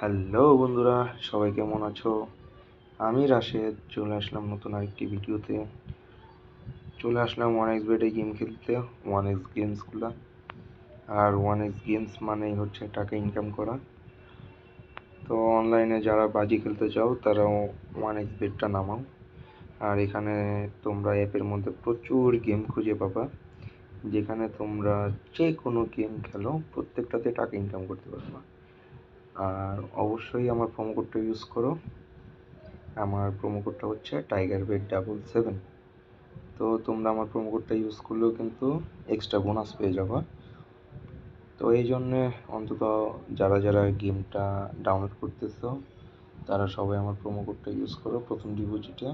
Hello বন্ধুরা, সবাই কেমন আছো? আমি রাশেদ চলে আসলাম নতুন আরেকটি ভিডিওতে। চলে আসলাম ওয়ান এক্স বেডে গেম খেলতে, ওয়ান এক্স গেমসগুলো। আর ওয়ান এক্স গেমস মানেই হচ্ছে টাকা ইনকাম করা। তো অনলাইনে যারা বাজি খেলতে চাও তারাও ওয়ান এক্স বেডটা নামাও। আর এখানে তোমরা অ্যাপের মধ্যে প্রচুর গেম খুঁজে পাবা, যেখানে তোমরা যে কোনো গেম খেলো প্রত্যেকটাতে টাকা ইনকাম করতে পারবা। আর অবশ্যই আমার প্রোমো কোডটা ইউজ করো। আমার প্রোমো কোডটা হচ্ছে TigerBet77। তো তোমরা আমার প্রোমো কোডটা ইউজ করলেও কিন্তু এক্সট্রা বোনাস পেয়ে যাবে। তো এই জন্যে অন্তত যারা যারা গেমটা ডাউনলোড করতেছো তারা সবাই আমার প্রোমো কোডটা ইউজ করো প্রথম ডিপোজিটে,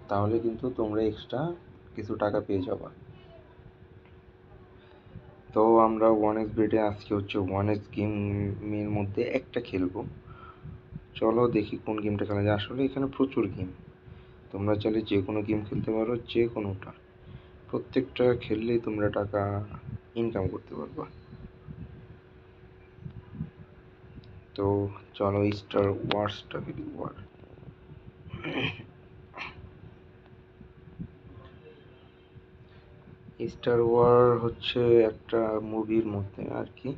তাহলে কিন্তু তোমরা এক্সট্রা কিছু টাকা পেয়ে যাবে। তো আমরা ওয়ান এক্স বেডে আজকে হচ্ছে ওয়ান এক্স গেমের মধ্যে একটা খেলবো। চলো দেখি কোন গেমটা খেলা যায়। আসলে এখানে প্রচুর গেম, তোমরা চাইলে যে কোনো গেম খেলতে পারো, যে কোনোটা। প্রত্যেকটা খেললেই তোমরা টাকা ইনকাম করতে পারবা। তো চলো স্টার ওয়ার্সটা খেলি। স্টার ওয়ার হচ্ছে একটা মুভির মধ্যে আর কি।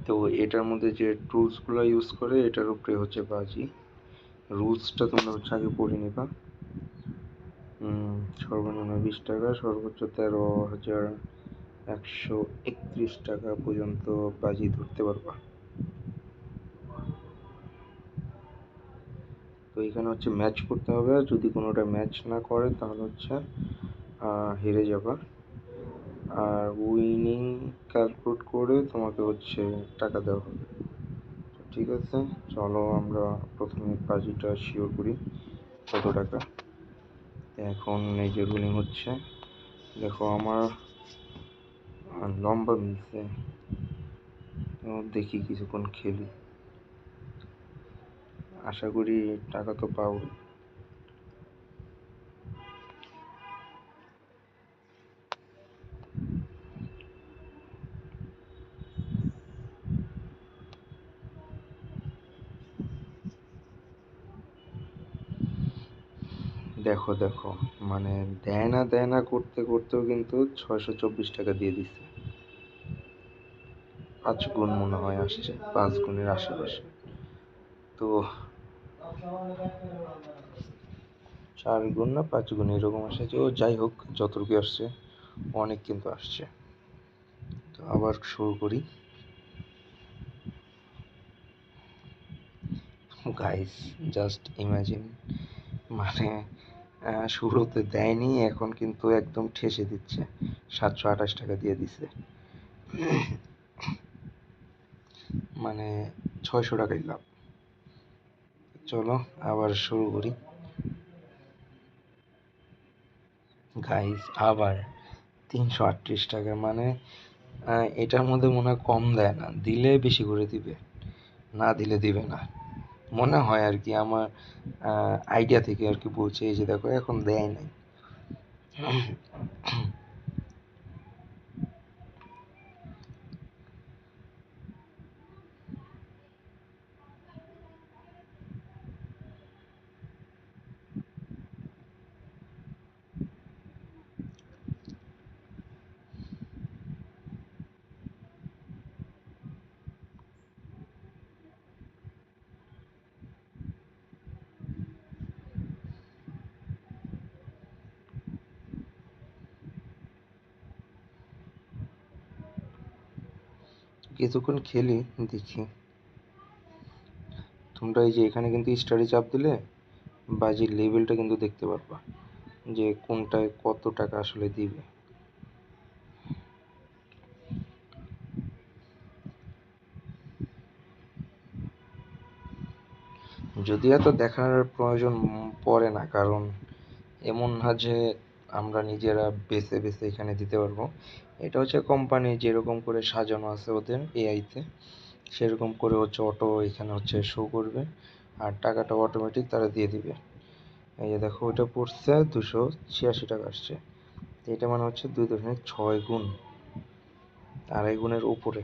তো এটার মধ্যে যে টুলসগুলো ইউজ করে এটার উপরে হচ্ছে বাজি। রুলসটা তোমরা হচ্ছে আগে পড়ে নিবা। সর্বনিম্ন 20 টাকা, সর্বোচ্চ 13,131 টাকা পর্যন্ত বাজি ধরতে পারবা। তো এখানে হচ্ছে ম্যাচ করতে হবে, যদি কোনোটা ম্যাচ না করে তাহলে হচ্ছে হেরে যাবা। আর উইনিং ক্যালকুলেট করে তোমাকে হচ্ছে টাকা দেওয়া হবে। ঠিক আছে, চলো আমরা প্রথমে বাজিটা শিওর করি কত টাকা। এখন এই যে রুলিং হচ্ছে, দেখো আমার লম্বা মিলছে। দেখি কিছুক্ষণ খেলি, আশা করি টাকা তো পাবো। দেখো দেখো, মানে দেয় না করতে করতেও কিন্তু 624 টাকা দিয়ে দিচ্ছে। 5 গুণ মনে হয় আসছে, 5 গুণের আশেপাশে। তো 4 গুণ না 5 গুণ এরকম আসছে, ও যাই হোক যতটুকু আসছে অনেক কিন্তু আসছে। তো আবার শুরু করি। গাইস জাস্ট ইমাজিন, মানে শুরুতে দেয়নি, এখন কিন্তু একদম ঠেসে দিচ্ছে। 728 টাকা দিয়ে দিছে, মানে 600 টাকাই লাভ। চলো আবার শুরু করি। গাইস আবার 338 টাকা, মানে এটার মধ্যে মনে হয় কম দেয় না, দিলে বেশি করে দিবে, না দিলে দিবে না মনে হয় আর কি। আমার আইডিয়া থেকে আর কি বলছে, এই যে দেখো এখন দেয় নাই। কিছুক্ষণ খেলি দেখি। তোমরা এই যে এখানে কিন্তু স্টাডি চাপ দিলে বাজির লেভেলটা কিন্তু দেখতে পারবা, যে কোনটায় কত টাকা আসলে দিবে। যদিও এত দেখার প্রয়োজন পড়ে না, কারণ এমন না যে আমরা নিজেরা বেছে বেছে এখানে দিতে পারবো। এটা হচ্ছে কোম্পানি যেরকম করে সাজানো আছে ওদের এআইতে, সেরকম করে হচ্ছে অটো এখানে হচ্ছে শো করবে, আর টাকাটা অটোমেটিক তারা দিয়ে দিবে। এই যে দেখো ওটা পড়ছে 286 টাকা আসছে। এটা মানে হচ্ছে 2.6 গুণ, 2.5 গুণের উপরে।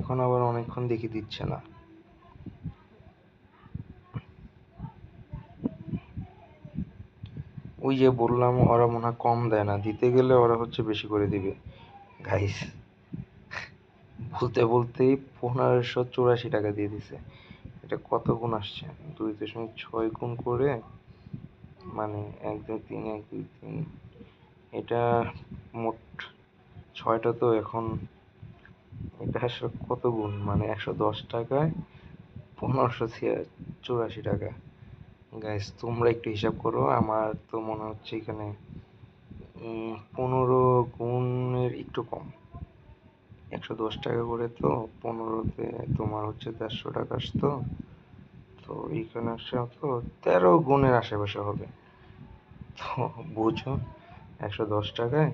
এখন আবার অনেকক্ষণ দেখি দিচ্ছে না। ওই যে বললাম ওরা মনে হয় কম দেয় না, দিতে গেলে ওরা হচ্ছে বেশি করে দিবে। গাইস বলতে বলতেই 1584 টাকা দিয়ে দিছে। এটা কত গুণ আসছে? 2.6 গুণ করে, মানে 1 2 3 1 2 3, এটা মোট 6টা। তো এখন এটা আসলে কত গুণ, মানে 110 টাকায় 1584 টাকা। গাইস তোমরা একটু হিসাব করো, আমার তো মনে হচ্ছে এখানে 15 গুণের একটু কম। 110 টাকা করে, তো 15-তে তোমার হচ্ছে 150 টাকা আসতো। তো এইখানে আসছে তো 13 গুণের আশেপাশে হবে। তো বুঝো 110 টাকায়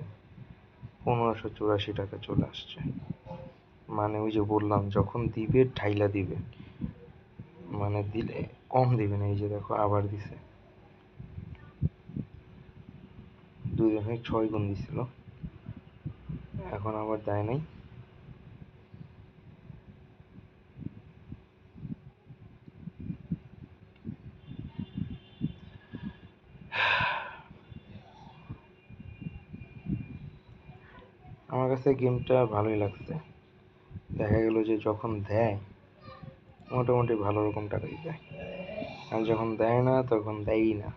1584 টাকা চলে আসছে। মানে ওই যে বললাম যখন দিবে ঢাইলা দিবে, মানে দিলে কম দিবে না। এই যে দেখো আবার দিছে, 2.6 গুণ দিছিল, এখন আবার দেয় নাই। আমার কাছে গেমটা ভালোই লাগছে। দেখা গেল যে যখন দেয় মোটামুটি ভালো রকম টাকাই দেয়, আর যখন দেয় না তখন দেয়ই না।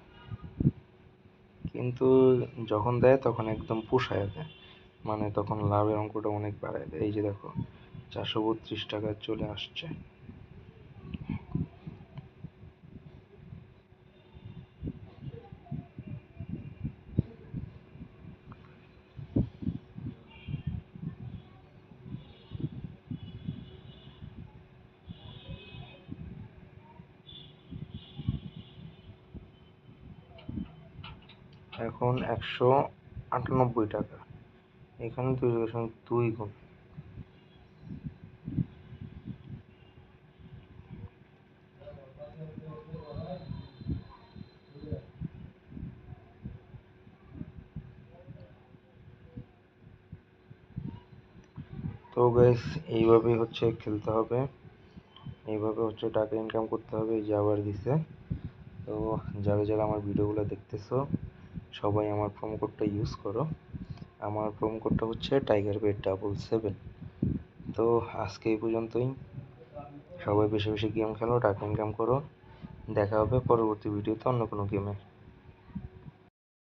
কিন্তু যখন দেয় তখন একদম পোষায় দেয়, মানে তখন লাভের অঙ্কটা অনেক বাড়ায় দেয়। এই যে দেখো 432 টাকা চলে আসছে। এখন 198 টাকা, এখানে 2.2 গুণ। তো গাইস এইভাবেই হচ্ছে খেলতে হবে, এইভাবে হচ্ছে টাকা ইনকাম করতে হবে। এই যে আবার দিছে। তো যারা যারা আমার ভিডিওগুলো দেখতেছো সবাই আমার প্রোমো কোডটা ইউজ করো। আমার প্রোমো কোডটা হচ্ছে TigerBet77। তো আজকে এই পর্যন্তই। সবাই বেশি বেশি গেম খেলো, টাকা ইনকাম করো। দেখা হবে পরবর্তী ভিডিওতে অন্য কোনো গেমে।